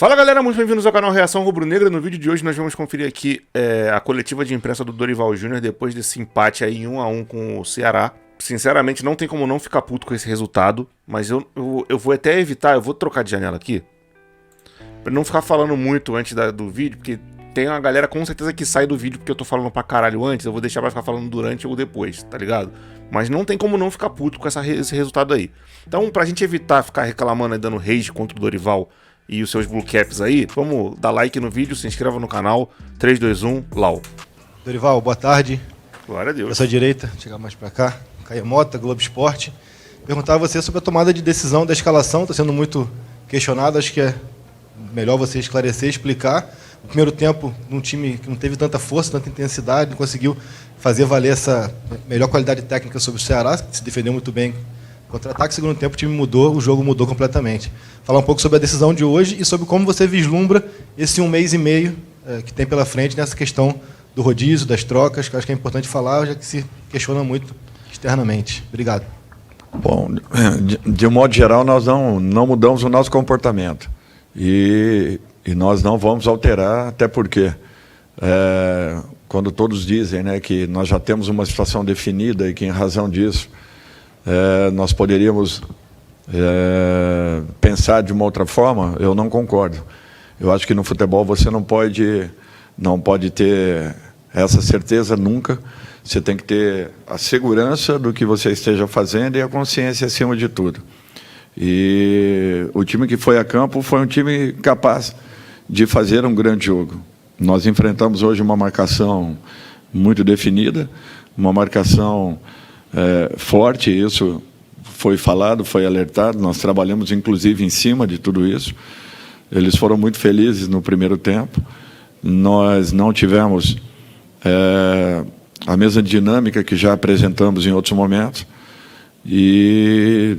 Fala galera, muito bem-vindos ao canal Reação Rubro-Negra. No vídeo de hoje nós vamos conferir aqui a coletiva de imprensa do Dorival Júnior depois desse empate aí 1-1 com o Ceará. Sinceramente não tem como não ficar puto com esse resultado, mas eu vou até evitar, eu vou trocar de janela aqui, pra não ficar falando muito antes do vídeo, porque tem uma galera com certeza que sai do vídeo porque eu tô falando pra caralho antes, eu vou deixar pra ficar falando durante ou depois, tá ligado? Mas não tem como não ficar puto com esse resultado aí. Então, pra gente evitar ficar reclamando e dando rage contra o Dorival e os seus blue caps aí, vamos dar like no vídeo, se inscreva no canal. 3, 2, 1, Lau. Dorival, boa tarde. Glória a Deus. Da sua direita, chegar mais pra cá. Caio Mota, Globo Esporte. Perguntar a você sobre a tomada de decisão da escalação, está sendo muito questionado, acho que é melhor você esclarecer, explicar. No primeiro tempo, um time que não teve tanta força, tanta intensidade, não conseguiu fazer valer essa melhor qualidade técnica sobre o Ceará, que se defendeu muito bem contra-ataque. Segundo tempo, o time mudou, o jogo mudou completamente. Falar um pouco sobre a decisão de hoje e sobre como você vislumbra esse 1 mês e meio que tem pela frente nessa questão do rodízio, das trocas, que eu acho que é importante falar, já que se questiona muito externamente. Obrigado. Bom, de um modo geral, nós não mudamos o nosso comportamento. E nós não vamos alterar, até porque, quando todos dizem, né, que nós já temos uma situação definida e que, em razão disso, nós poderíamos pensar de uma outra forma, eu não concordo. Eu acho que no futebol você não pode ter essa certeza nunca. Você tem que ter a segurança do que você esteja fazendo e a consciência acima de tudo. E o time que foi a campo foi um time capaz de fazer um grande jogo. Nós enfrentamos hoje uma marcação muito definida, uma marcação forte, isso foi falado, foi alertado, nós trabalhamos inclusive em cima de tudo isso. Eles foram muito felizes no primeiro tempo. Nós não tivemos a mesma dinâmica que já apresentamos em outros momentos e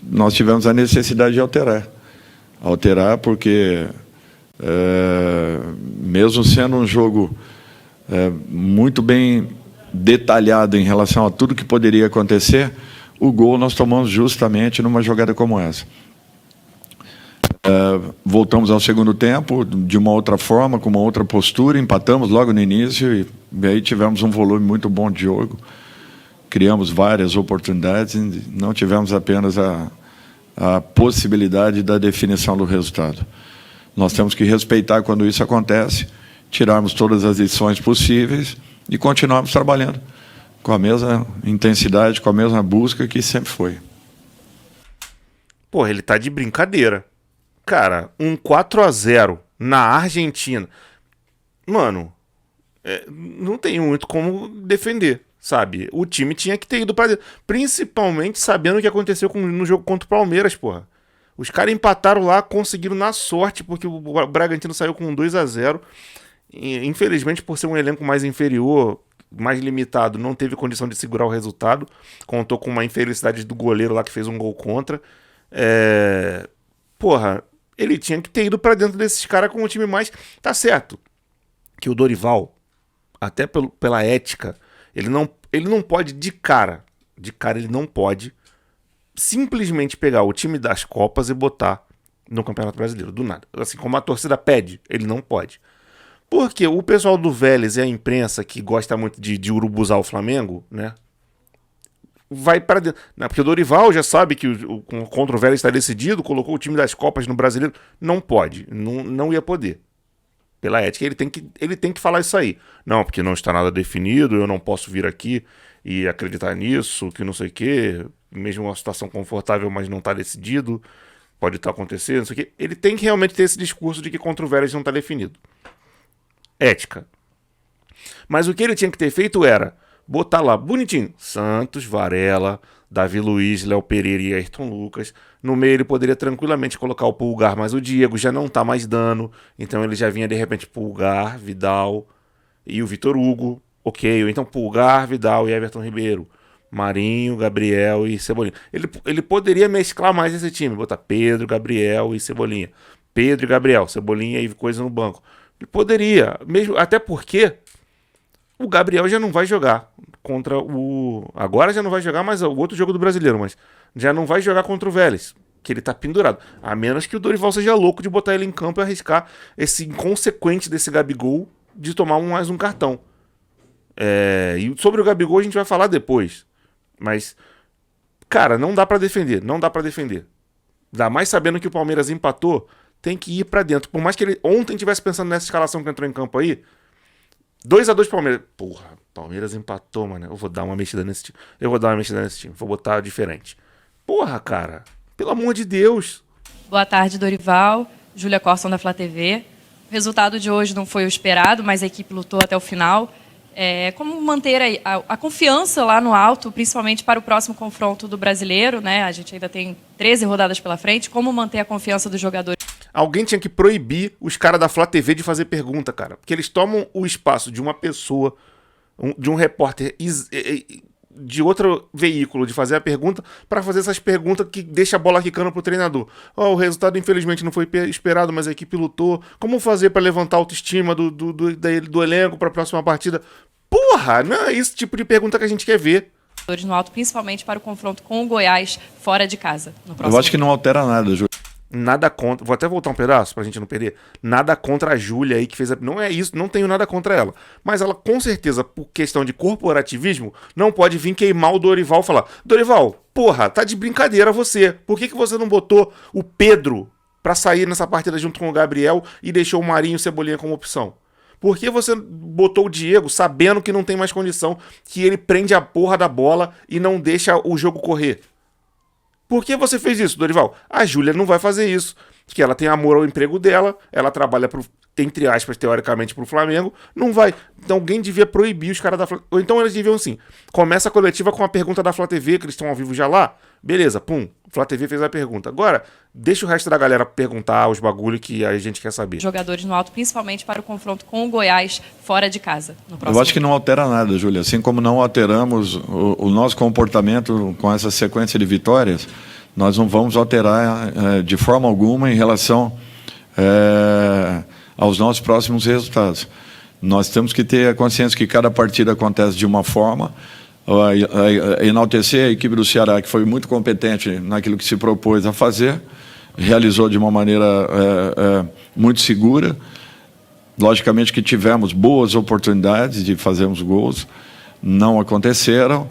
nós tivemos a necessidade de alterar porque mesmo sendo um jogo muito bem detalhado em relação a tudo que poderia acontecer, o gol nós tomamos justamente numa jogada como essa. Voltamos ao segundo tempo de uma outra forma, com uma outra postura, empatamos logo no início e aí tivemos um volume muito bom de jogo, criamos várias oportunidades e não tivemos apenas a possibilidade da definição do resultado. Nós temos que respeitar quando isso acontece, tirarmos todas as lições possíveis e continuarmos trabalhando com a mesma intensidade, com a mesma busca que sempre foi. Porra, ele tá de brincadeira. Cara, um 4-0 na Argentina. Mano, não tem muito como defender, sabe? O time tinha que ter ido pra dentro. Principalmente sabendo o que aconteceu no jogo contra o Palmeiras, porra. Os caras empataram lá, conseguiram na sorte, porque o Bragantino saiu com 2-0. Infelizmente, por ser um elenco mais inferior, mais limitado, não teve condição de segurar o resultado. Contou com uma infelicidade do goleiro lá que fez um gol contra. Porra, ele tinha que ter ido pra dentro desses caras com um time mais... Tá certo que o Dorival, até pela ética, ele não pode de cara ele não pode simplesmente pegar o time das Copas e botar no Campeonato Brasileiro, do nada. Assim como a torcida pede, ele não pode. Porque o pessoal do Vélez e a imprensa que gosta muito de urubuzar o Flamengo, né? Vai para dentro. Porque o Dorival já sabe que contra o Vélez está decidido, colocou o time das Copas no Brasileiro. Não pode, não ia poder. Pela ética, ele tem que falar isso aí. Não, porque não está nada definido, eu não posso vir aqui e acreditar nisso, que não sei o quê. Mesmo uma situação confortável, mas não está decidido, pode estar acontecendo, não sei o quê. Ele tem que realmente ter esse discurso de que contra o Vélez não está definido. Ética. Mas o que ele tinha que ter feito era botar lá, bonitinho, Santos, Varela, Davi Luiz, Léo Pereira e Ayrton Lucas. No meio ele poderia tranquilamente colocar o Pulgar, mas o Diego já não tá mais dando. Então ele já vinha de repente Pulgar, Vidal e o Vitor Hugo. Ok, ou então Pulgar, Vidal e Everton Ribeiro. Marinho, Gabriel e Cebolinha. Ele poderia mesclar mais esse time, botar Pedro, Gabriel e Cebolinha. Pedro e Gabriel, Cebolinha e coisa no banco. Ele poderia, mesmo, até porque o Gabriel já não vai jogar contra o... Agora já não vai jogar mais o outro jogo do Brasileiro, mas já não vai jogar contra o Vélez. que ele tá pendurado. A menos que o Dorival seja louco de botar ele em campo e arriscar esse inconsequente desse Gabigol de tomar mais um cartão. E sobre o Gabigol a gente vai falar depois. Mas, cara, não dá pra defender. Não dá pra defender. Ainda mais sabendo que o Palmeiras empatou, tem que ir pra dentro. Por mais que ele ontem tivesse pensando nessa escalação que entrou em campo aí, 2-2 Palmeiras. Porra, Palmeiras empatou, mano. Eu vou dar uma mexida nesse time. Vou botar diferente. Porra, cara. Pelo amor de Deus. Boa tarde, Dorival. Júlia Corson, da Flá TV. O resultado de hoje não foi o esperado, mas a equipe lutou até o final. Como manter a confiança lá no alto, principalmente para o próximo confronto do Brasileiro, né? A gente ainda tem 13 rodadas pela frente. Como manter a confiança dos jogadores? Alguém tinha que proibir os caras da Flá TV de fazer pergunta, cara. Porque eles tomam o espaço de uma pessoa, de um repórter de outro veículo, de fazer a pergunta, para fazer essas perguntas que deixa a bola quicando pro treinador. O resultado infelizmente não foi esperado, mas a equipe lutou. Como fazer para levantar a autoestima do elenco para a próxima partida? Porra, não é esse tipo de pergunta que a gente quer ver. No alto, principalmente para o confronto com o Goiás fora de casa. Eu acho que não altera nada, Júlio. Nada contra. Vou até voltar um pedaço pra gente não perder. Nada contra a Júlia aí que fez. Não é isso, não tenho nada contra ela. Mas ela, com certeza, por questão de corporativismo, não pode vir queimar o Dorival e falar: Dorival, porra, tá de brincadeira você. Por que você não botou o Pedro pra sair nessa partida junto com o Gabriel e deixou o Marinho e o Cebolinha como opção? Por que você botou o Diego sabendo que não tem mais condição, que ele prende a porra da bola e não deixa o jogo correr? Por que você fez isso, Dorival? A Júlia não vai fazer isso. Porque ela tem amor ao emprego dela, ela trabalha, entre aspas, teoricamente, pro Flamengo. Não vai. Então alguém devia proibir os caras da Flá. Ou então eles deviam, assim, começa a coletiva com a pergunta da Flá TV, que eles estão ao vivo já lá. Beleza, pum. Flá TV fez a pergunta. Agora, deixa o resto da galera perguntar os bagulho que a gente quer saber. Jogadores no alto, principalmente para o confronto com o Goiás fora de casa. Eu acho que não altera nada, Júlia. Assim como não alteramos o nosso comportamento com essa sequência de vitórias, nós não vamos alterar de forma alguma em relação aos nossos próximos resultados. Nós temos que ter a consciência que cada partida acontece de uma forma. Enaltecer a equipe do Ceará, que foi muito competente naquilo que se propôs a fazer, realizou de uma maneira muito segura. Logicamente que tivemos boas oportunidades de fazermos gols, não aconteceram,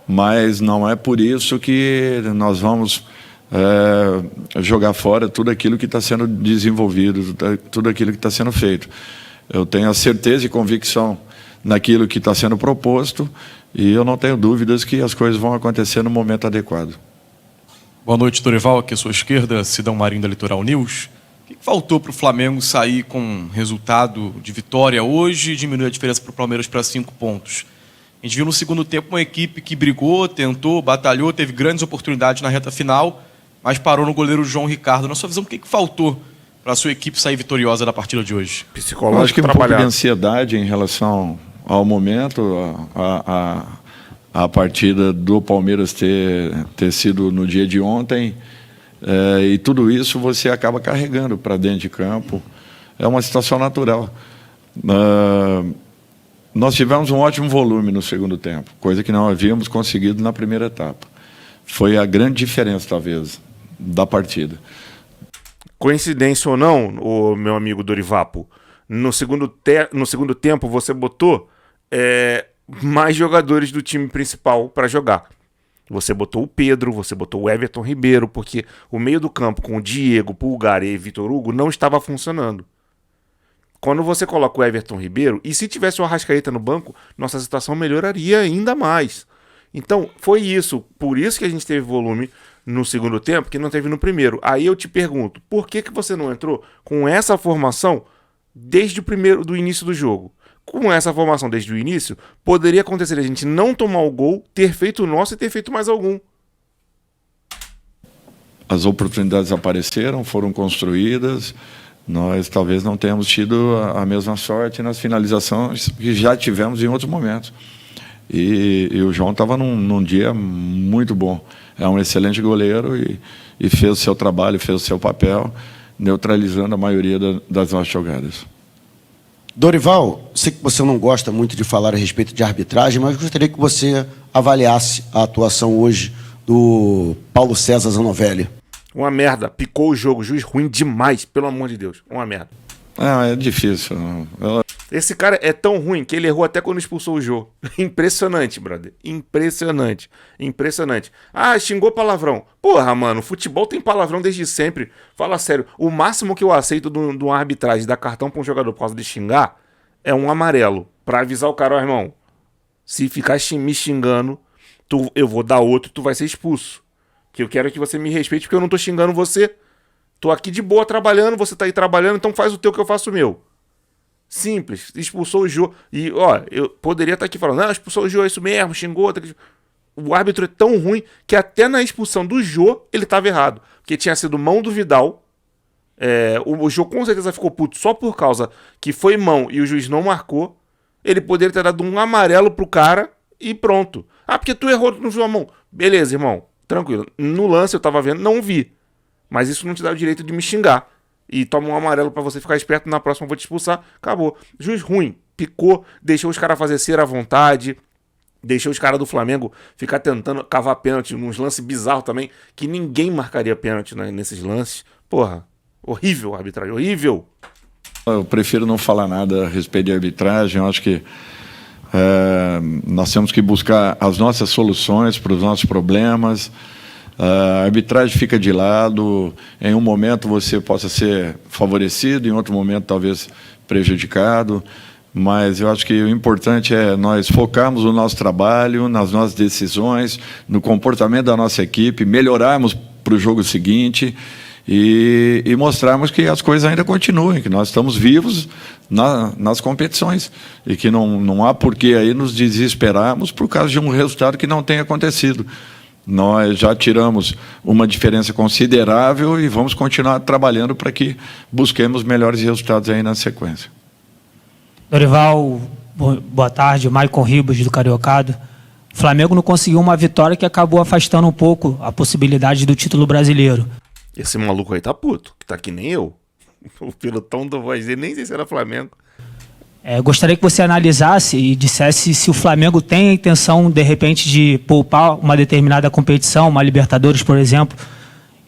mas não é por isso que nós vamos jogar fora tudo aquilo que está sendo desenvolvido, tudo aquilo que está sendo feito. Eu tenho a certeza e convicção naquilo que está sendo proposto, e eu não tenho dúvidas que as coisas vão acontecer no momento adequado. Boa noite, Dorival. Aqui à sua esquerda, Sidão Marinho, da Litoral News. O que faltou para o Flamengo sair com resultado de vitória hoje e diminuir a diferença para o Palmeiras para 5 pontos? A gente viu no segundo tempo uma equipe que brigou, tentou, batalhou, teve grandes oportunidades na reta final, mas parou no goleiro João Ricardo. Na sua visão, o que faltou para a sua equipe sair vitoriosa da partida de hoje? Psicológico, acho que um pouco de ansiedade em relação ao momento, a partida do Palmeiras ter sido no dia de ontem, e tudo isso você acaba carregando para dentro de campo. É uma situação natural. Nós tivemos um ótimo volume no segundo tempo, coisa que não havíamos conseguido na primeira etapa. Foi a grande diferença, talvez, da partida. Coincidência ou não, o meu amigo Dorivapo, no segundo tempo você botou mais jogadores do time principal para jogar. Você botou o Pedro, você botou o Everton Ribeiro, porque o meio do campo com o Diego, Pulgar e Vitor Hugo não estava funcionando. Quando você coloca o Everton Ribeiro, e se tivesse o Arrascaeta no banco, nossa situação melhoraria ainda mais. Então, foi isso. Por isso que a gente teve volume no segundo tempo, que não teve no primeiro. Aí eu te pergunto, por que você não entrou com essa formação desde do início do jogo? Com essa formação desde o início, poderia acontecer a gente não tomar o gol, ter feito o nosso e ter feito mais algum. As oportunidades apareceram, foram construídas. Nós talvez não tenhamos tido a mesma sorte nas finalizações que já tivemos em outros momentos. E o João estava num dia muito bom. É um excelente goleiro e fez o seu trabalho, fez o seu papel, neutralizando a maioria das nossas jogadas. Dorival, sei que você não gosta muito de falar a respeito de arbitragem, mas gostaria que você avaliasse a atuação hoje do Paulo César Zanovelli. Uma merda. Picou o jogo. Juiz ruim demais, pelo amor de Deus. Uma merda. É difícil. Esse cara é tão ruim que ele errou até quando expulsou o Jô. Impressionante, brother. Impressionante. Impressionante. Ah, xingou palavrão. Porra, mano, futebol tem palavrão desde sempre. Fala sério. O máximo que eu aceito de uma arbitragem dar cartão pra um jogador por causa de xingar é um amarelo. Pra avisar o cara, ó, irmão, se ficar me xingando, eu vou dar outro, tu vai ser expulso. Que eu quero que você me respeite porque eu não tô xingando você. Tô aqui de boa trabalhando, você tá aí trabalhando, então faz o teu que eu faço o meu. Simples. Expulsou o Jô. E, ó, eu poderia estar aqui falando, não, expulsou o Jô, é isso mesmo, xingou. O árbitro é tão ruim que até na expulsão do Jô ele tava errado. Porque tinha sido mão do Vidal. O Jô com certeza ficou puto só por causa que foi mão e o juiz não marcou. Ele poderia ter dado um amarelo pro cara e pronto. Ah, porque tu errou no João. Beleza, irmão. Tranquilo. No lance eu tava vendo, não vi. Mas isso não te dá o direito de me xingar. E toma um amarelo pra você ficar esperto, na próxima eu vou te expulsar. Acabou. Juiz ruim. Picou, deixou os caras fazer cera à vontade. Deixou os caras do Flamengo ficar tentando cavar pênalti nos lances bizarros também, que ninguém marcaria pênalti nesses lances. Porra, horrível a arbitragem, horrível. Eu prefiro não falar nada a respeito de arbitragem. Eu acho que nós temos que buscar as nossas soluções para os nossos problemas. A arbitragem fica de lado. Em um momento você possa ser favorecido, em outro momento talvez prejudicado. Mas eu acho que o importante é nós focarmos no nosso trabalho, nas nossas decisões, no comportamento da nossa equipe, melhorarmos para o jogo seguinte e mostrarmos que as coisas ainda continuam, que nós estamos vivos nas competições e que não há por que aí nos desesperarmos por causa de um resultado que não tenha acontecido. Nós já tiramos uma diferença considerável e vamos continuar trabalhando para que busquemos melhores resultados aí na sequência. Dorival, boa tarde. Maicon Ribas, do Cariocado. O Flamengo não conseguiu uma vitória que acabou afastando um pouco a possibilidade do título brasileiro. Esse maluco aí tá puto, que tá que nem eu. Pelo tom da voz dele, nem sei se era Flamengo. Gostaria que você analisasse e dissesse se o Flamengo tem a intenção, de repente, de poupar uma determinada competição, uma Libertadores, por exemplo,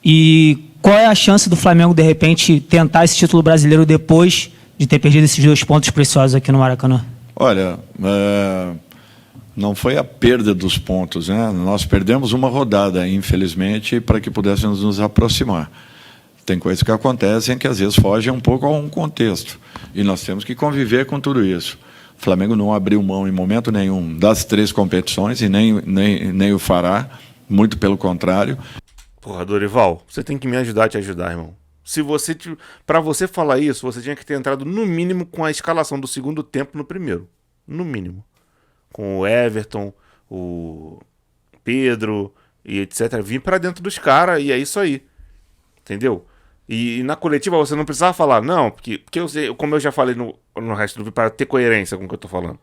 e qual é a chance do Flamengo, de repente, tentar esse título brasileiro depois de ter perdido esses 2 pontos preciosos aqui no Maracanã? Olha, não foi a perda dos pontos, né? Nós perdemos uma rodada, infelizmente, para que pudéssemos nos aproximar. Tem coisas que acontecem que às vezes fogem um pouco a um contexto. E nós temos que conviver com tudo isso. O Flamengo não abriu mão em momento nenhum das 3 competições e nem o fará, muito pelo contrário. Porra, Dorival, você tem que me ajudar a te ajudar, irmão. Pra você falar isso, você tinha que ter entrado no mínimo com a escalação do segundo tempo no primeiro. No mínimo. Com o Everton, o Pedro e etc. Vim pra dentro dos caras e é isso aí. Entendeu? E na coletiva você não precisava falar, não, porque eu sei, como eu já falei no resto do vídeo, para ter coerência com o que eu tô falando.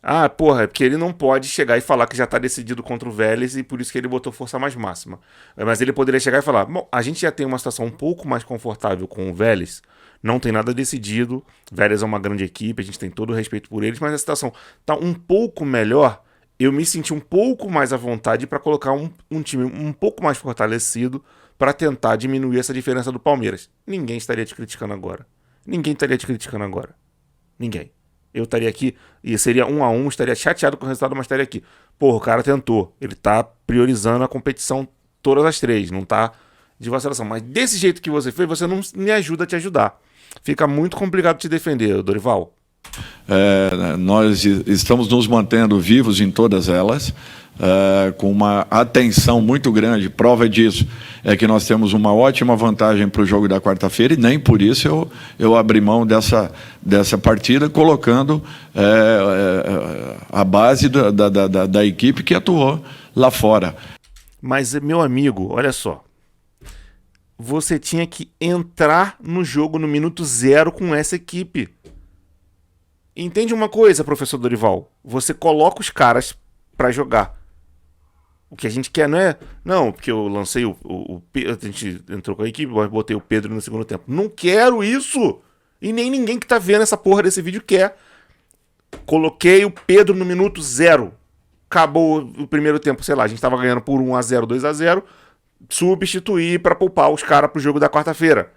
Ah, porra, é porque ele não pode chegar e falar que já tá decidido contra o Vélez e por isso que ele botou força mais máxima. Mas ele poderia chegar e falar, bom, a gente já tem uma situação um pouco mais confortável com o Vélez, não tem nada decidido, Vélez é uma grande equipe, a gente tem todo o respeito por eles, mas a situação tá um pouco melhor, eu me senti um pouco mais à vontade para colocar um time um pouco mais fortalecido para tentar diminuir essa diferença do Palmeiras. Ninguém estaria te criticando agora. Ninguém estaria te criticando agora. Ninguém. Eu estaria aqui e seria 1-1, estaria chateado com o resultado, mas estaria aqui. Porra, o cara tentou. Ele tá priorizando a competição todas as 3, não tá de vacilação. Mas desse jeito que você fez, você não me ajuda a te ajudar. Fica muito complicado te defender, Dorival. Nós estamos nos mantendo vivos em todas elas, com uma atenção muito grande. Prova disso é que nós temos uma ótima vantagem para o jogo da quarta-feira e nem por isso eu abri mão dessa partida, colocando a base da equipe que atuou lá fora. Mas, meu amigo, olha só. Você tinha que entrar no jogo no minuto 0 com essa equipe. Entende uma coisa, professor Dorival? Você coloca os caras pra jogar. O que a gente quer não é... Não, porque eu lancei a gente entrou com a equipe, botei o Pedro no segundo tempo. Não quero isso! E nem ninguém que tá vendo essa porra desse vídeo quer. Coloquei o Pedro no minuto 0. Acabou o primeiro tempo, sei lá, a gente tava ganhando por 1-0, 2-0. substituir para poupar os caras pro jogo da quarta-feira.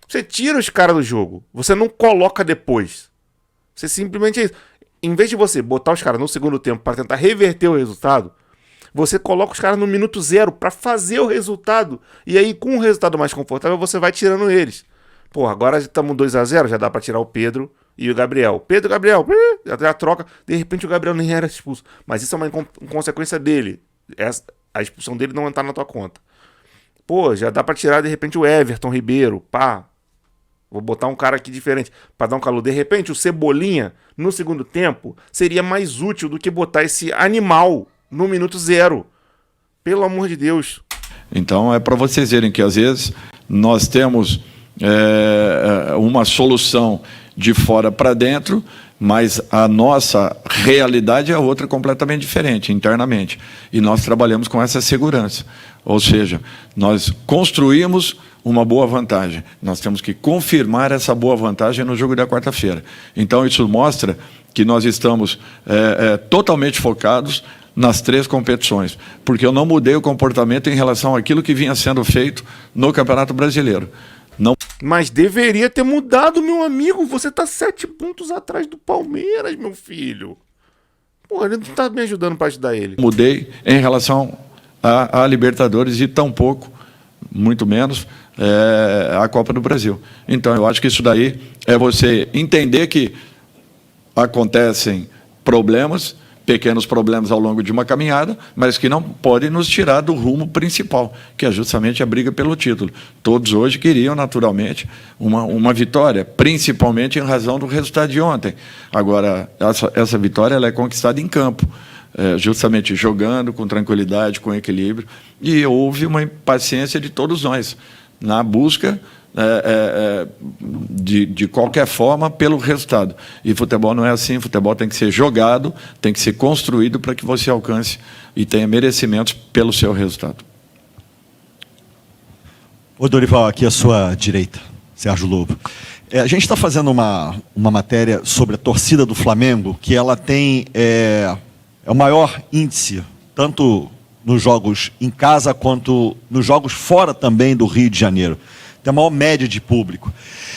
Você tira os caras do jogo. Você não coloca depois. Você simplesmente é isso. Em vez de você botar os caras no segundo tempo para tentar reverter o resultado, você coloca os caras no minuto 0 para fazer o resultado. E aí, com um resultado mais confortável, você vai tirando eles. Pô, agora estamos 2-0, já dá para tirar o Pedro e o Gabriel. Pedro e Gabriel, já troca. De repente o Gabriel nem era expulso. Mas isso é uma consequência dele. A expulsão dele não entrar na tua conta. Pô, já dá pra tirar de repente o Everton Ribeiro. Pá. Vou botar um cara aqui diferente pra dar um calor. De repente o Cebolinha, no segundo tempo, seria mais útil do que botar esse animal no minuto 0. Pelo amor de Deus. Então é para vocês verem que às vezes nós temos uma solução de fora para dentro, mas a nossa realidade é outra completamente diferente internamente. E nós trabalhamos com essa segurança. Ou seja, nós construímos uma boa vantagem. Nós temos que confirmar essa boa vantagem no jogo da quarta-feira. Então isso mostra que nós estamos totalmente focados nas 3 competições, porque eu não mudei o comportamento em relação àquilo que vinha sendo feito no Campeonato Brasileiro. Não. Mas deveria ter mudado, meu amigo. Você tá 7 pontos atrás do Palmeiras, meu filho. Porra, ele não tá me ajudando para ajudar ele. Mudei em relação a Libertadores e tampouco, muito menos, a Copa do Brasil. Então, eu acho que isso daí é você entender que acontecem problemas, pequenos problemas ao longo de uma caminhada, mas que não podem nos tirar do rumo principal, que é justamente a briga pelo título. Todos hoje queriam, naturalmente, uma vitória, principalmente em razão do resultado de ontem. Agora, essa vitória ela é conquistada em campo, justamente jogando com tranquilidade, com equilíbrio, e houve uma impaciência de todos nós, na busca de qualquer forma pelo resultado. E futebol não é assim, futebol tem que ser jogado, tem que ser construído para que você alcance e tenha merecimentos pelo seu resultado. Ô Dorival, aqui à sua direita, Sérgio Lobo. A gente está fazendo uma matéria sobre a torcida do Flamengo, que ela tem o maior índice, tanto nos jogos em casa quanto nos jogos fora também do Rio de Janeiro. Tem a maior média de público.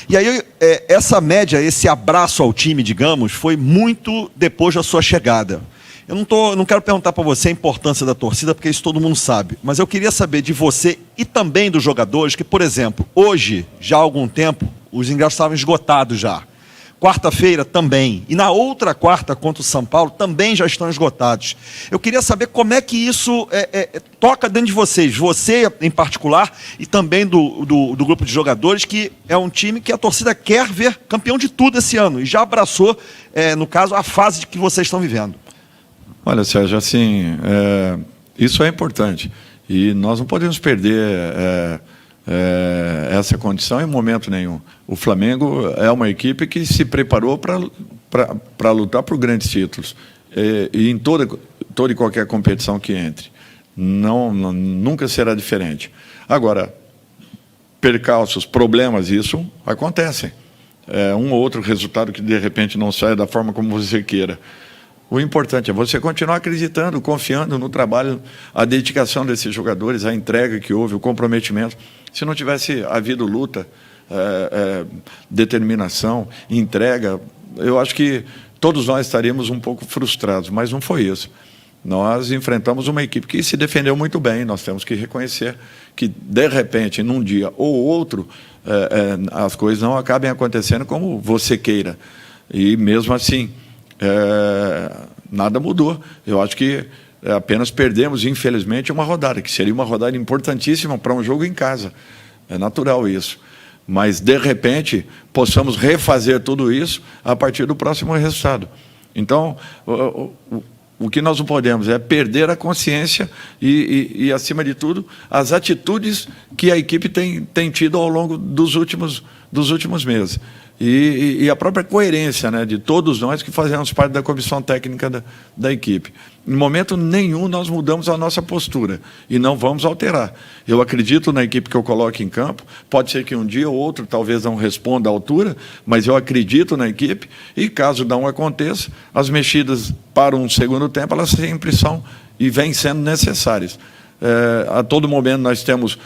E aí, essa média, esse abraço ao time, digamos, foi muito depois da sua chegada. Eu não quero perguntar para você a importância da torcida, porque isso todo mundo sabe. Mas eu queria saber de você e também dos jogadores, que, por exemplo, hoje, já há algum tempo, os ingressos estavam esgotados já. Quarta-feira também. E na outra quarta, contra o São Paulo, também já estão esgotados. Eu queria saber como é que isso toca dentro de vocês. Você, em particular, e também do grupo de jogadores, que é um time que a torcida quer ver campeão de tudo esse ano. E já abraçou, no caso, a fase que vocês estão vivendo. Olha, Sérgio, assim, isso é importante. E nós não podemos perder essa condição em momento nenhum. O Flamengo é uma equipe que se preparou para lutar por grandes títulos. E em toda e qualquer competição que entre. Nunca será diferente. Agora, percalços, problemas, isso acontecem. Um ou outro resultado que, de repente, não sai da forma como você queira. O importante é você continuar acreditando, confiando no trabalho, a dedicação desses jogadores, a entrega que houve, o comprometimento. Se não tivesse havido luta, determinação, entrega, eu acho que todos nós estaríamos um pouco frustrados, mas não foi isso. Nós enfrentamos uma equipe que se defendeu muito bem, nós temos que reconhecer que, de repente, num dia ou outro, as coisas não acabem acontecendo como você queira. E, mesmo assim, nada mudou. Eu acho que apenas perdemos, infelizmente, uma rodada, que seria uma rodada importantíssima para um jogo em casa. É natural isso. Mas, de repente, possamos refazer tudo isso a partir do próximo resultado. Então, o que nós não podemos é perder a consciência e, acima de tudo, as atitudes que a equipe tem tido ao longo dos últimos meses. E a própria coerência, né, de todos nós que fazemos parte da comissão técnica da equipe. Em momento nenhum nós mudamos a nossa postura e não vamos alterar. Eu acredito na equipe que eu coloco em campo, pode ser que um dia ou outro talvez não responda à altura, mas eu acredito na equipe e, caso não aconteça, as mexidas para um segundo tempo, elas sempre são e vêm sendo necessárias. A todo momento nós temos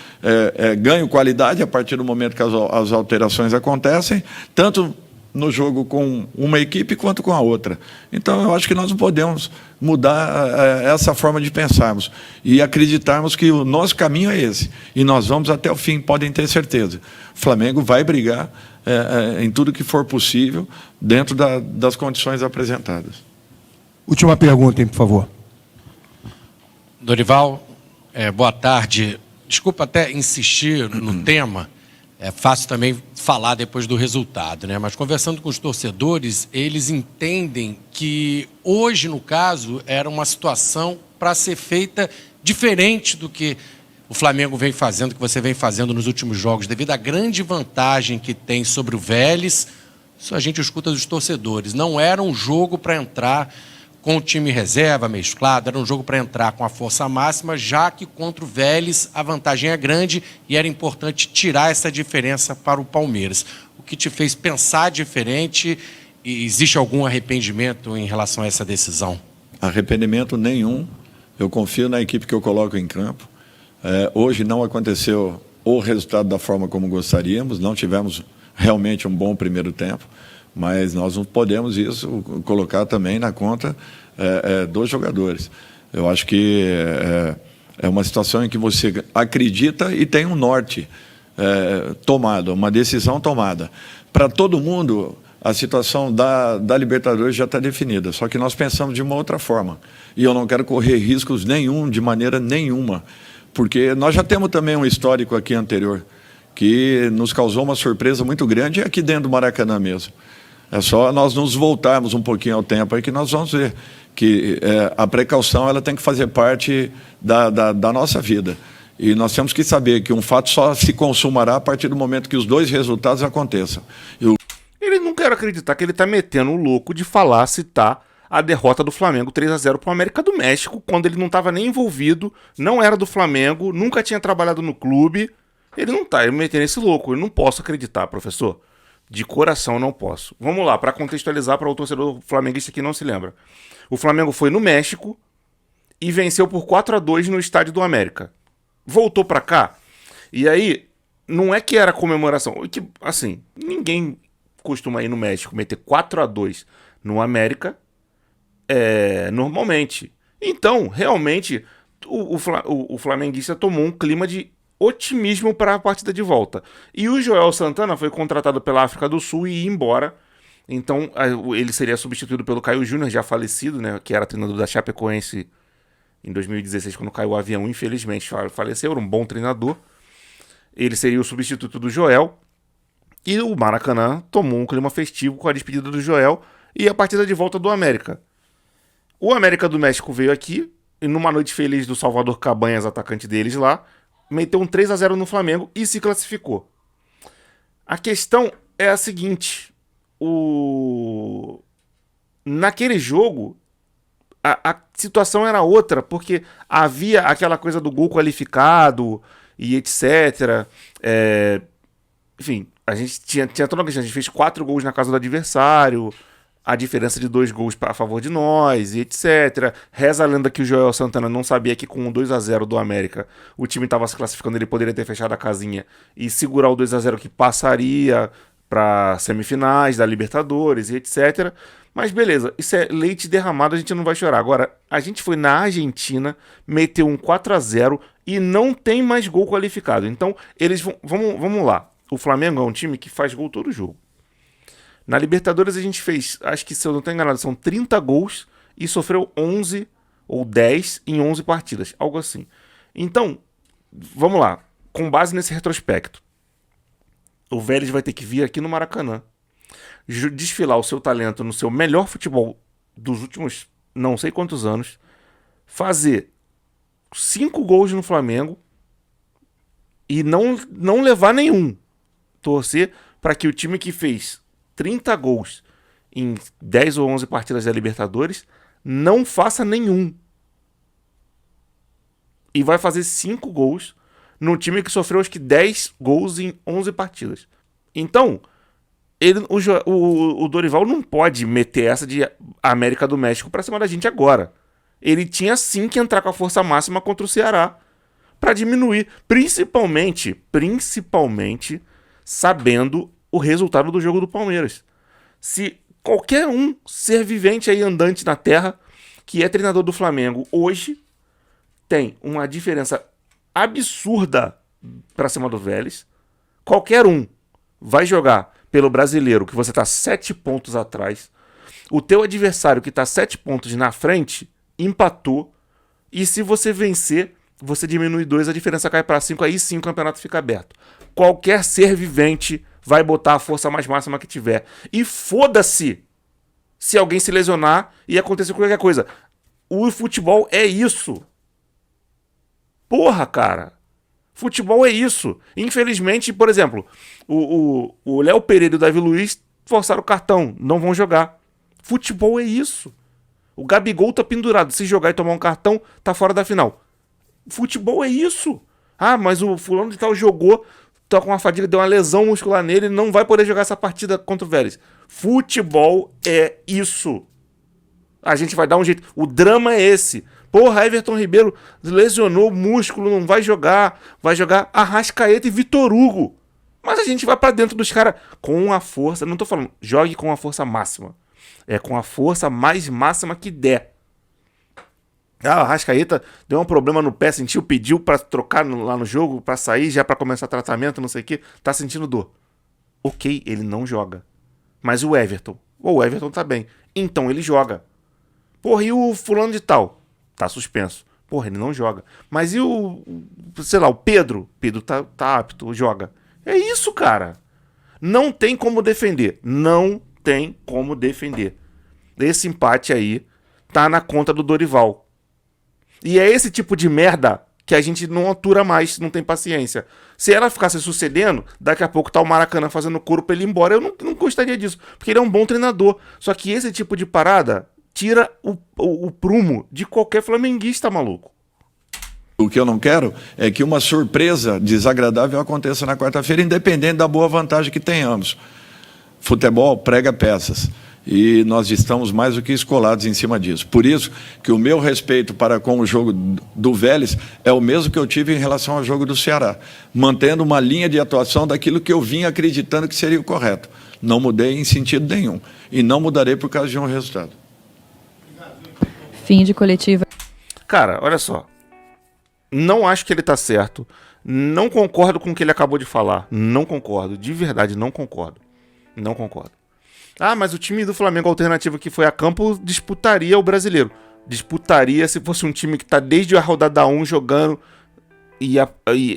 ganho qualidade a partir do momento que as alterações acontecem, tanto no jogo com uma equipe quanto com a outra. Então, eu acho que nós não podemos mudar essa forma de pensarmos e acreditarmos que o nosso caminho é esse. E nós vamos até o fim, podem ter certeza. O Flamengo vai brigar em tudo que for possível, dentro das condições apresentadas. Última pergunta, hein, por favor. Dorival, boa tarde. Desculpa até insistir no tema, é fácil também falar depois do resultado, né? Mas conversando com os torcedores, eles entendem que hoje, no caso, era uma situação para ser feita diferente do que o Flamengo vem fazendo, que você vem fazendo nos últimos jogos, devido à grande vantagem que tem sobre o Vélez. Isso a gente escuta dos torcedores. Não era um jogo para entrar com o time reserva, mesclado, era um jogo para entrar com a força máxima, já que contra o Vélez a vantagem é grande e era importante tirar essa diferença para o Palmeiras. O que te fez pensar diferente e existe algum arrependimento em relação a essa decisão? Arrependimento nenhum. Eu confio na equipe que eu coloco em campo. Hoje não aconteceu o resultado da forma como gostaríamos, não tivemos realmente um bom primeiro tempo, mas nós não podemos colocar também na conta dos jogadores. Eu acho que é uma situação em que você acredita e tem um norte tomado, uma decisão tomada. Para todo mundo, a situação da Libertadores já está definida, só que nós pensamos de uma outra forma. E eu não quero correr riscos nenhum, de maneira nenhuma, porque nós já temos também um histórico aqui anterior, que nos causou uma surpresa muito grande aqui dentro do Maracanã mesmo. É só nós nos voltarmos um pouquinho ao tempo aí que nós vamos ver que a precaução ela tem que fazer parte da nossa vida. E nós temos que saber que um fato só se consumará a partir do momento que os dois resultados aconteçam. Ele não quer acreditar que ele tá metendo o louco de falar, citar a derrota do Flamengo 3-0 para o América do México, quando ele não estava nem envolvido, não era do Flamengo, nunca tinha trabalhado no clube. Ele não tá metendo esse louco, eu não posso acreditar, professor. De coração não posso. Vamos lá, para contextualizar para o torcedor flamenguista que não se lembra. O Flamengo foi no México e venceu por 4-2 no estádio do América. Voltou para cá, e aí, não é que era comemoração. Que, assim, ninguém costuma ir no México meter 4-2 no América normalmente. Então, realmente, o flamenguista tomou um clima de otimismo para a partida de volta. E o Joel Santana foi contratado pela África do Sul e ia embora. Então, ele seria substituído pelo Caio Júnior, já falecido, né, que era treinador da Chapecoense em 2016, quando caiu o avião, infelizmente faleceu, era um bom treinador. Ele seria o substituto do Joel. E o Maracanã tomou um clima festivo com a despedida do Joel e a partida de volta do América. O América do México veio aqui, e numa noite feliz do Salvador Cabanhas, atacante deles lá, meteu um 3-0 no Flamengo e se classificou. A questão é a seguinte, naquele jogo, a situação era outra, porque havia aquela coisa do gol qualificado e etc. Enfim, a gente tinha toda uma questão, a gente fez 4 gols na casa do adversário, a diferença de 2 gols a favor de nós, e etc. Reza a lenda que o Joel Santana não sabia que com o 2-0 do América o time estava se classificando, ele poderia ter fechado a casinha e segurar o 2-0 que passaria para semifinais da Libertadores, e etc. Mas beleza, isso é leite derramado, a gente não vai chorar. Agora, a gente foi na Argentina, meteu um 4-0 e não tem mais gol qualificado. Então, eles vão... Vamos lá. O Flamengo é um time que faz gol todo jogo. Na Libertadores a gente fez, acho que se eu não estou enganado, são 30 gols e sofreu 11 ou 10 em 11 partidas, algo assim. Então, vamos lá, com base nesse retrospecto, o Vélez vai ter que vir aqui no Maracanã, desfilar o seu talento no seu melhor futebol dos últimos não sei quantos anos, fazer 5 gols no Flamengo e não levar nenhum. Torcer para que o time que fez 30 gols em 10 ou 11 partidas da Libertadores não faça nenhum. E vai fazer 5 gols num time que sofreu acho que 10 gols em 11 partidas. Então, o Dorival não pode meter essa de América do México pra cima da gente agora. Ele tinha sim que entrar com a força máxima contra o Ceará. para diminuir, principalmente sabendo o resultado do jogo do Palmeiras. Se qualquer um ser vivente aí andante na terra que é treinador do Flamengo hoje tem uma diferença absurda para cima do Vélez, qualquer um vai jogar pelo Brasileiro que você tá 7 pontos atrás, o teu adversário que tá 7 pontos na frente empatou, e se você vencer, você diminui 2, a diferença cai para 5, aí sim o campeonato fica aberto. Qualquer ser vivente vai botar a força mais máxima que tiver. E foda-se se alguém se lesionar e acontecer qualquer coisa. O futebol é isso. Porra, cara. Futebol é isso. Infelizmente, por exemplo, o Léo Pereira e o Davi Luiz forçaram o cartão. Não vão jogar. Futebol é isso. O Gabigol tá pendurado. Se jogar e tomar um cartão, tá fora da final. Futebol é isso. Ah, mas o fulano de tal jogou, tá com uma fadiga, deu uma lesão muscular nele, não vai poder jogar essa partida contra o Vélez. Futebol é isso. A gente vai dar um jeito. O drama é esse. Porra, Everton Ribeiro lesionou o músculo, não vai jogar. Vai jogar Arrascaeta e Vitor Hugo. Mas a gente vai pra dentro dos caras com a força. Não tô falando, jogue com a força máxima. É com a força mais máxima que der. Ah, o Arrascaeta deu um problema no pé, sentiu, pediu pra trocar lá no jogo, pra sair, já pra começar tratamento, não sei o que. Tá sentindo dor. Ok, ele não joga. Mas o Everton tá bem. Então ele joga. Porra, e o fulano de tal? Tá suspenso. Porra, ele não joga. Mas e o, sei lá, o Pedro? Pedro tá apto, joga. É isso, cara. Não tem como defender. Não tem como defender. Esse empate aí tá na conta do Dorival. E é esse tipo de merda que a gente não atura mais, não tem paciência. Se ela ficasse sucedendo, daqui a pouco tá o Maracanã fazendo coro pra ele ir embora. Eu não gostaria disso, porque ele é um bom treinador. Só que esse tipo de parada tira o prumo de qualquer flamenguista, maluco. O que eu não quero é que uma surpresa desagradável aconteça na quarta-feira, independente da boa vantagem que tenhamos. Futebol prega peças. E nós estamos mais do que escolados em cima disso. Por isso que o meu respeito para com o jogo do Vélez é o mesmo que eu tive em relação ao jogo do Ceará, mantendo uma linha de atuação daquilo que eu vinha acreditando que seria o correto. Não mudei em sentido nenhum. E não mudarei por causa de um resultado. Fim de coletiva. Cara, olha só. Não acho que ele tá certo. Não concordo com o que ele acabou de falar. Não concordo. De verdade, não concordo. Não concordo. Ah, mas o time do Flamengo alternativo que foi a campo disputaria o Brasileiro. Disputaria se fosse um time que tá desde a rodada 1 jogando e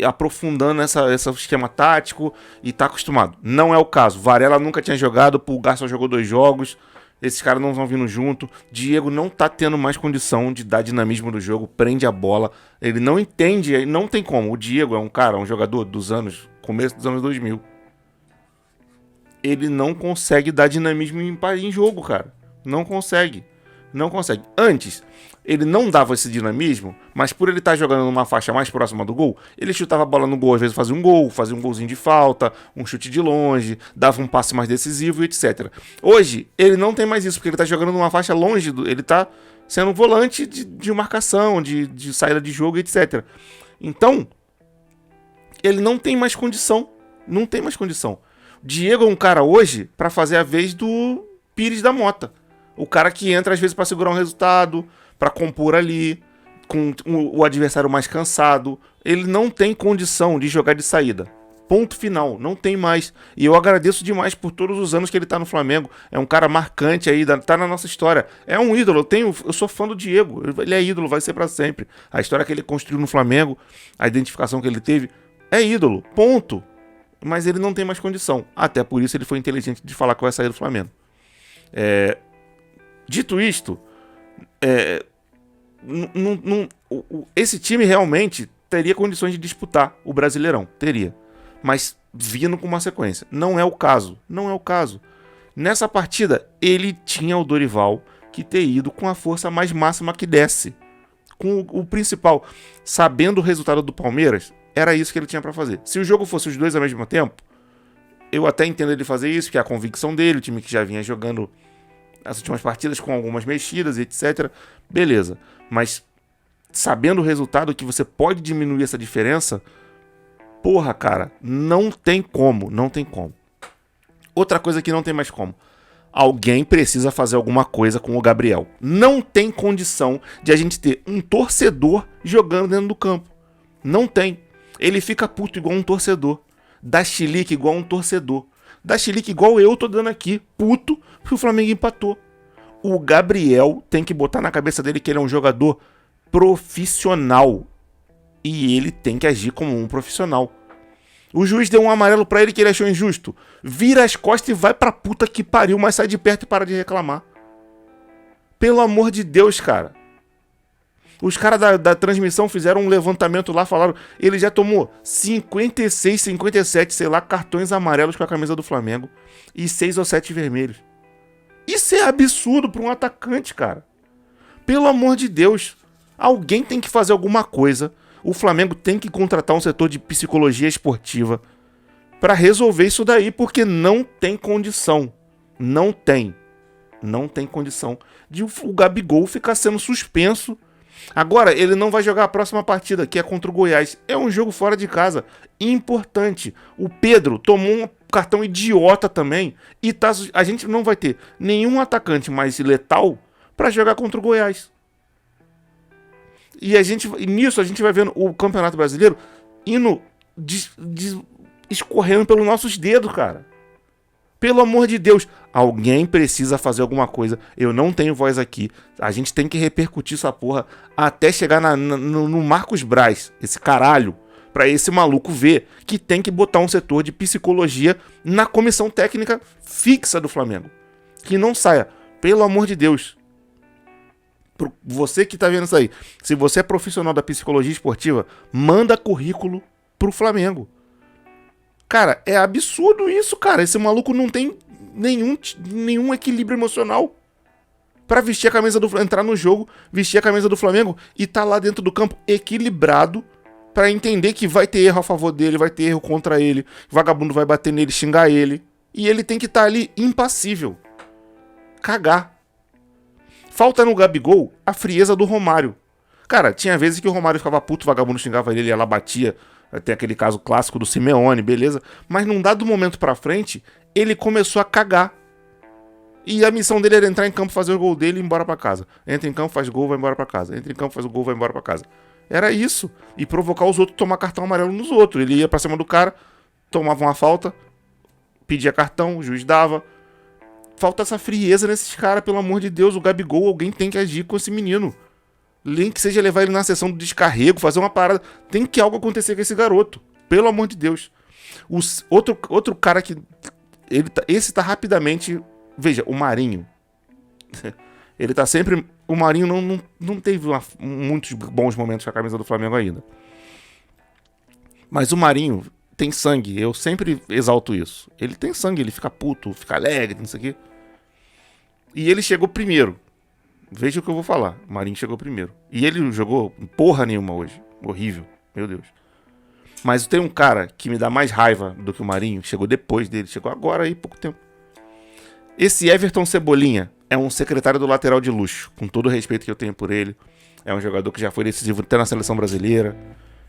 aprofundando esse esquema tático e tá acostumado. Não é o caso. Varela nunca tinha jogado, Pulgar só jogou 2 jogos. Esses caras não vão vindo junto. Diego não tá tendo mais condição de dar dinamismo no jogo, prende a bola. Ele não entende, não tem como. O Diego é um jogador dos anos, começo dos anos 2000. Ele não consegue dar dinamismo em jogo, cara. Não consegue. Não consegue. Antes, ele não dava esse dinamismo, mas por ele estar jogando numa faixa mais próxima do gol, ele chutava a bola no gol, às vezes fazia um gol, fazia um golzinho de falta, um chute de longe, dava um passe mais decisivo, etc. Hoje, ele não tem mais isso, porque ele tá jogando numa faixa longe, ele tá sendo um volante de marcação, de saída de jogo, etc. Então, ele não tem mais condição. Não tem mais condição. Diego é um cara hoje pra fazer a vez do Pires da Mota. O cara que entra às vezes pra segurar um resultado, pra compor ali, com o adversário mais cansado. Ele não tem condição de jogar de saída. Ponto final, não tem mais. E eu agradeço demais por todos os anos que ele tá no Flamengo. É um cara marcante aí, tá na nossa história. É um ídolo, eu sou fã do Diego. Ele é ídolo, vai ser pra sempre. A história que ele construiu no Flamengo, a identificação que ele teve, é ídolo, ponto. Mas ele não tem mais condição. Até por isso ele foi inteligente de falar que vai sair do Flamengo. Dito isto, esse time realmente teria condições de disputar o Brasileirão. Teria. Mas vindo com uma sequência. Não é o caso. Não é o caso. Nessa partida, ele tinha o Dorival que ter ido com a força mais máxima que desse. Com o principal. Sabendo o resultado do Palmeiras, era isso que ele tinha pra fazer. Se o jogo fosse os dois ao mesmo tempo, eu até entendo ele fazer isso, que é a convicção dele, o time que já vinha jogando as últimas partidas com algumas mexidas, etc. Beleza. Mas sabendo o resultado, que você pode diminuir essa diferença, porra, cara, não tem como. Outra coisa que não tem mais como. Alguém precisa fazer alguma coisa com o Gabriel. Não tem condição de a gente ter um torcedor jogando dentro do campo. Não tem. Ele fica puto igual um torcedor. Dá chilique igual um torcedor. Dá chilique igual eu tô dando aqui, puto, porque o Flamengo empatou. O Gabriel tem que botar na cabeça dele que ele é um jogador profissional. E ele tem que agir como um profissional. O juiz deu um amarelo pra ele que ele achou injusto. Vira as costas e vai pra puta que pariu, mas sai de perto e para de reclamar. Pelo amor de Deus, cara. Os caras da transmissão fizeram um levantamento lá, falaram, ele já tomou 56, 57, sei lá, cartões amarelos com a camisa do Flamengo e 6 ou 7 vermelhos. Isso é absurdo pra um atacante, cara. Pelo amor de Deus. Alguém tem que fazer alguma coisa. O Flamengo tem que contratar um setor de psicologia esportiva pra resolver isso daí, porque não tem condição. Não tem condição de o Gabigol ficar sendo suspenso. Agora, ele não vai jogar a próxima partida, que é contra o Goiás. É um jogo fora de casa, importante. O Pedro tomou um cartão idiota também. E a gente não vai ter nenhum atacante mais letal pra jogar contra o Goiás. E nisso a gente vai vendo o Campeonato Brasileiro indo escorrendo pelos nossos dedos, cara. Pelo amor de Deus, alguém precisa fazer alguma coisa. Eu não tenho voz aqui. A gente tem que repercutir essa porra até chegar no Marcos Braz, esse caralho, pra esse maluco ver que tem que botar um setor de psicologia na comissão técnica fixa do Flamengo. Que não saia. Pelo amor de Deus. Você que tá vendo isso aí, se você é profissional da psicologia esportiva, manda currículo pro Flamengo. Cara, é absurdo isso, cara. Esse maluco não tem nenhum equilíbrio emocional pra vestir a camisa do Flamengo, entrar no jogo, vestir a camisa do Flamengo e tá lá dentro do campo equilibrado pra entender que vai ter erro a favor dele, vai ter erro contra ele, vagabundo vai bater nele, xingar ele, e ele tem que estar ali impassível. Cagar. Falta no Gabigol a frieza do Romário. Cara, tinha vezes que o Romário ficava puto, o vagabundo xingava ele e ela batia. Tem aquele caso clássico do Simeone, beleza? Mas num dado momento pra frente, ele começou a cagar. E a missão dele era entrar em campo, fazer o gol dele e ir embora pra casa. Entra em campo, faz gol, vai embora pra casa. Entra em campo, faz o gol, vai embora pra casa. Era isso. E provocar os outros a tomar cartão amarelo nos outros. Ele ia pra cima do cara, tomava uma falta, pedia cartão, o juiz dava. Falta essa frieza nesses caras, pelo amor de Deus. O Gabigol, alguém tem que agir com esse menino. Nem que seja levar ele na sessão do descarrego, fazer uma parada. Tem que algo acontecer com esse garoto. Pelo amor de Deus. Outro cara que... esse tá rapidamente... Veja, o Marinho. Ele tá sempre... O Marinho não teve muitos bons momentos com a camisa do Flamengo ainda. Mas o Marinho tem sangue. Eu sempre exalto isso. Ele tem sangue, ele fica puto, fica alegre, não sei o quê. E ele chegou primeiro. Veja o que eu vou falar. O Marinho chegou primeiro. E ele jogou porra nenhuma hoje. Horrível. Meu Deus. Mas tem um cara que me dá mais raiva do que o Marinho. Chegou depois dele. Chegou agora aí, pouco tempo. Esse Everton Cebolinha é um secretário do lateral de luxo. Com todo o respeito que eu tenho por ele. É um jogador que já foi decisivo até na seleção brasileira.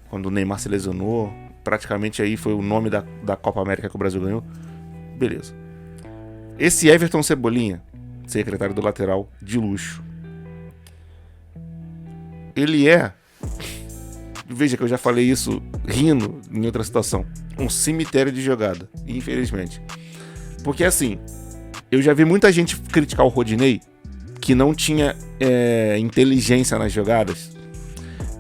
Quando o Neymar se lesionou. Praticamente aí foi o nome da Copa América que o Brasil ganhou. Beleza. Esse Everton Cebolinha, secretário do lateral de luxo, ele é... Veja que eu já falei isso rindo em outra situação. Um cemitério de jogada, infelizmente. Porque assim, eu já vi muita gente criticar o Rodinei que não tinha inteligência nas jogadas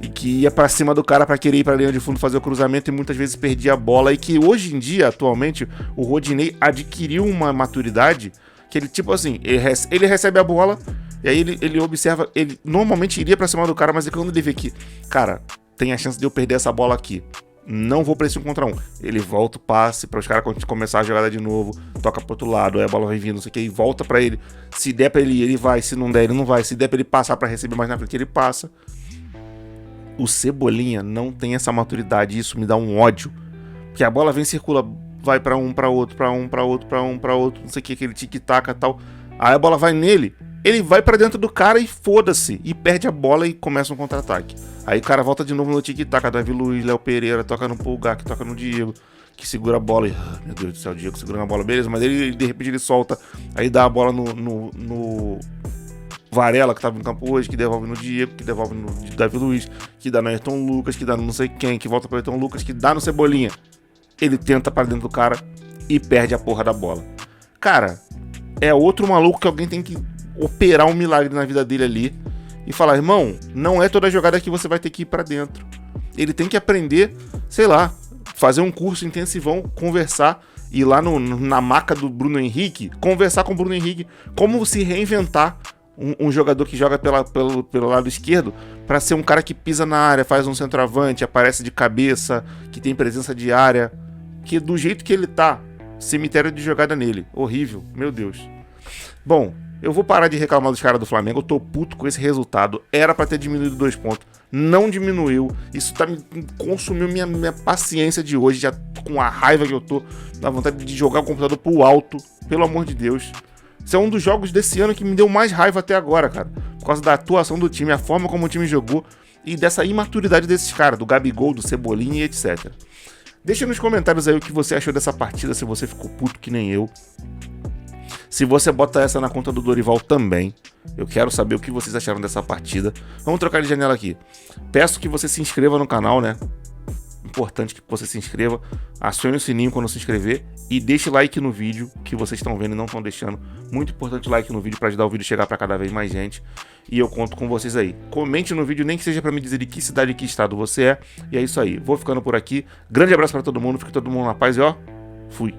e que ia pra cima do cara pra querer ir pra linha de fundo fazer o cruzamento e muitas vezes perdia a bola, e que hoje em dia, atualmente, o Rodinei adquiriu uma maturidade que ele, tipo assim, ele recebe a bola e aí ele observa, ele normalmente iria pra cima do cara, mas quando ele vê que, cara, tem a chance de eu perder essa bola aqui, não vou pra esse 1 contra 1, ele volta o passe pra os caras começar a jogada de novo, toca pro outro lado, aí a bola vai vindo, não sei o que, e volta pra ele. Se der pra ele ir, ele vai, se não der, ele não vai, se der pra ele passar pra receber mais na frente, ele passa. O Cebolinha não tem essa maturidade, isso me dá um ódio, porque a bola vem, circula, vai pra um, pra outro, pra um, pra outro, pra um, pra outro, não sei o que, aquele tic-tac e tal, aí a bola vai nele, Ele vai pra dentro do cara e foda-se. E perde a bola e começa um contra-ataque. Aí o cara volta de novo no tic-tac. Davi Luiz, Léo Pereira, toca no Pulgar, que toca no Diego, que segura a bola e... meu Deus do céu, o Diego segurando a bola, beleza. Mas ele, de repente, ele solta. Aí dá a bola no Varela, que tava no campo hoje, que devolve no Diego, que devolve no Davi Luiz, que dá no Ayrton Lucas, que dá no não sei quem, que volta pro Ayrton Lucas, que dá no Cebolinha. Ele tenta para dentro do cara e perde a porra da bola. Cara, é outro maluco que alguém tem que operar um milagre na vida dele ali e falar, irmão, não é toda jogada que você vai ter que ir pra dentro. Ele tem que aprender, sei lá, fazer um curso intensivão, conversar, ir lá na maca do Bruno Henrique, conversar com o Bruno Henrique, como se reinventar um jogador que joga pelo lado esquerdo pra ser um cara que pisa na área, faz um centroavante, aparece de cabeça, que tem presença de área, que do jeito que ele tá, cemitério de jogada nele. Horrível, meu Deus. Bom, eu vou parar de reclamar dos caras do Flamengo. Eu tô puto com esse resultado. Era pra ter diminuído 2 pontos. Não diminuiu. Isso tá me consumiu minha paciência de hoje. Já com a raiva que eu tô. Na vontade de jogar o computador pro alto. Pelo amor de Deus. Esse é um dos jogos desse ano que me deu mais raiva até agora, cara. Por causa da atuação do time, a forma como o time jogou. E dessa imaturidade desses caras. Do Gabigol, do Cebolinha e etc. Deixa nos comentários aí o que você achou dessa partida. Se você ficou puto que nem eu. Se você bota essa na conta do Dorival também, eu quero saber o que vocês acharam dessa partida. Vamos trocar de janela aqui. Peço que você se inscreva no canal, né? Importante que você se inscreva. Acione o sininho quando se inscrever. E deixe like no vídeo que vocês estão vendo e não estão deixando. Muito importante o like no vídeo para ajudar o vídeo a chegar para cada vez mais gente. E eu conto com vocês aí. Comente no vídeo, nem que seja para me dizer de que cidade e que estado você é. E é isso aí. Vou ficando por aqui. Grande abraço para todo mundo. Fique todo mundo na paz e ó, fui.